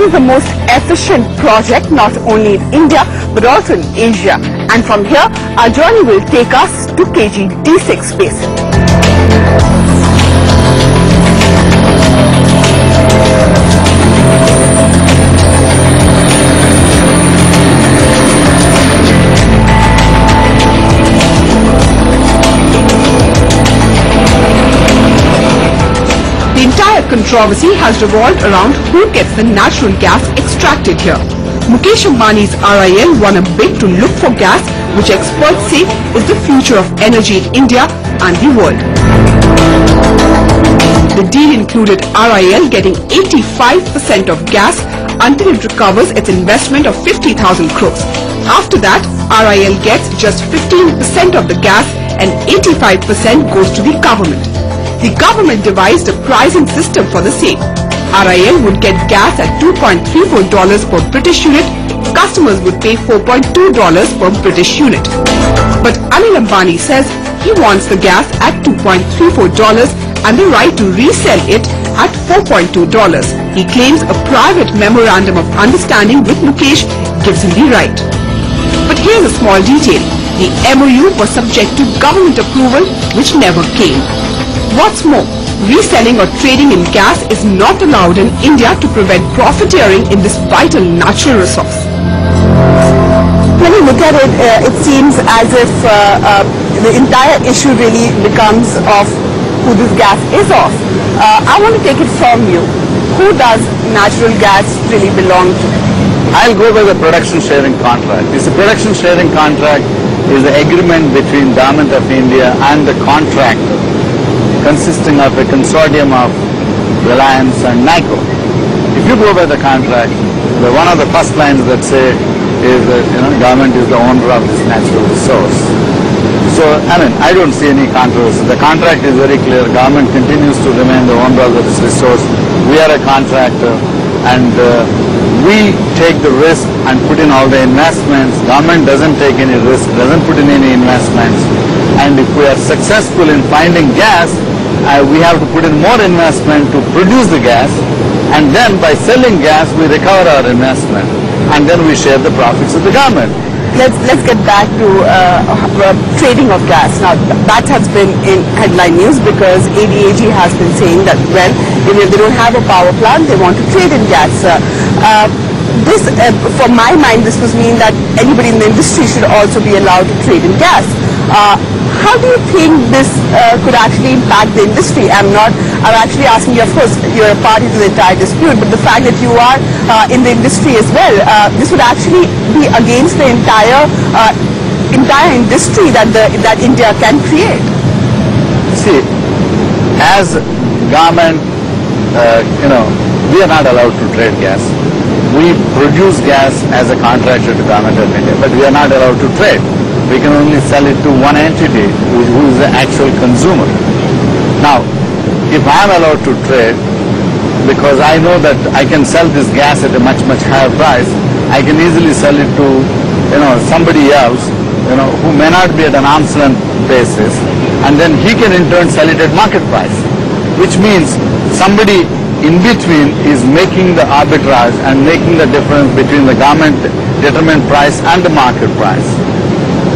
is the most efficient project not only in India but also in Asia. And from here, our journey will take us to KG D6 basin. The entire controversy has revolved around who gets the natural gas extracted here. Mukesh Ambani's RIL won a bid to look for gas, which experts say is the future of energy in India and the world. The deal included RIL getting 85% of gas until it recovers its investment of 50,000 crores. After that, RIL gets just 15% of the gas and 85% goes to the government. The government devised a pricing system for the same. RIL would get gas at $2.34 per British unit. Customers would pay $4.2 per British unit. But Anil Ambani says he wants the gas at $2.34 and the right to resell it at $4.2. He claims a private memorandum of understanding with Mukesh gives him the right. But here's a small detail. The MOU was subject to government approval, which never came. What's more, reselling or trading in gas is not allowed in India to prevent profiteering in this vital natural resource. When you look at it, it seems as if the entire issue really becomes of who this gas is of. I want to take it from you. Who does natural gas really belong to? I'll go by the production sharing contract. This production sharing contract is the agreement between Government of India and the contractor, consisting of a consortium of Reliance and NICO. If you go by the contract, one of the first lines that say is that government is the owner of this natural resource. So I don't see any controversy. The contract is very clear. Government continues to remain the owner of this resource. We are a contractor and we take the risk and put in all the investments. Government doesn't take any risk, doesn't put in any investments. And if we are successful in finding gas, we have to put in more investment to produce the gas, and then by selling gas we recover our investment and then we share the profits with the government. Let's get back to trading of gas. Now that has been in headline news because ADAG has been saying that, well, if they don't have a power plant, they want to trade in gas. This, for my mind, this would mean that anybody in the industry should also be allowed to trade in gas. How do you think this could actually impact the industry? I'm actually asking you, of course, you're a party to the entire dispute, but the fact that you are in the industry as well, this would actually be against the entire industry that India can create. See, as government, we are not allowed to trade gas. We produce gas as a contractor to Government of India, but we are not allowed to trade. We can only sell it to one entity who is the actual consumer. Now, if I am allowed to trade, because I know that I can sell this gas at a much higher price, I can easily sell it to somebody else who may not be at an arm's length basis, and then he can in turn sell it at market price, which means somebody in between is making the arbitrage and making the difference between the government determined price and the market price,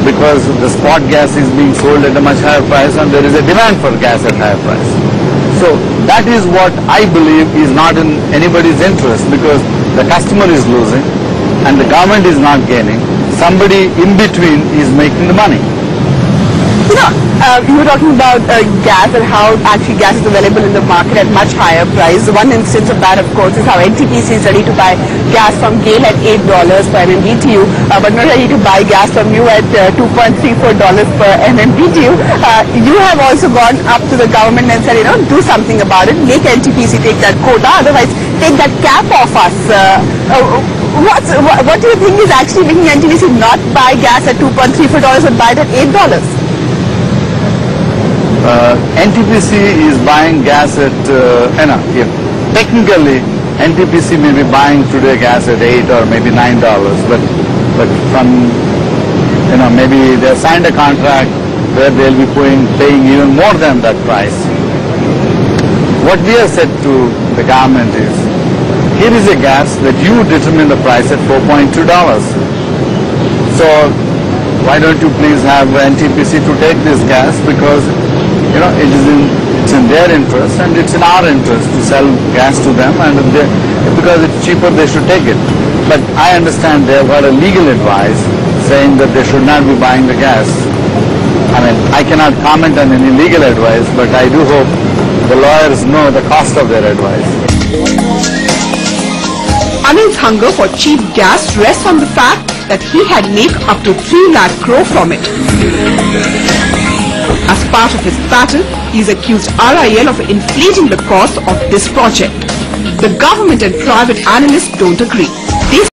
because the spot gas is being sold at a much higher price and there is a demand for gas at higher price. So that is what I believe is not in anybody's interest, because the customer is losing and the government is not gaining. Somebody in between is making the money. You were talking about gas and how actually gas is available in the market at much higher price. One instance of that, of course, is how NTPC is ready to buy gas from GAIL at $8 per MMBTU, but not ready to buy gas from you at $2.34 per MMBTU. You have also gone up to the government and said, do something about it, make NTPC take that quota, otherwise take that cap off us. What do you think is actually making NTPC not buy gas at $2.34 but buy it at $8? NTPC is buying gas at, technically NTPC may be buying today gas at $8 or maybe $9, but from, maybe they have signed a contract where they'll be paying even more than that price. What we have said to the government is, here is a gas that you determine the price at $4.2. So why don't you please have NTPC to take this gas, because it's in their interest and it's in our interest to sell gas to them, and because it's cheaper they should take it. But I understand they've got a legal advice saying that they should not be buying the gas. I mean, I cannot comment on any legal advice, but I do hope the lawyers know the cost of their advice. Anil's hunger for cheap gas rests on the fact that he had made up to 3 lakh crore from it. As part of his battle, he's accused RIL of inflating the cost of this project. The government and private analysts don't agree.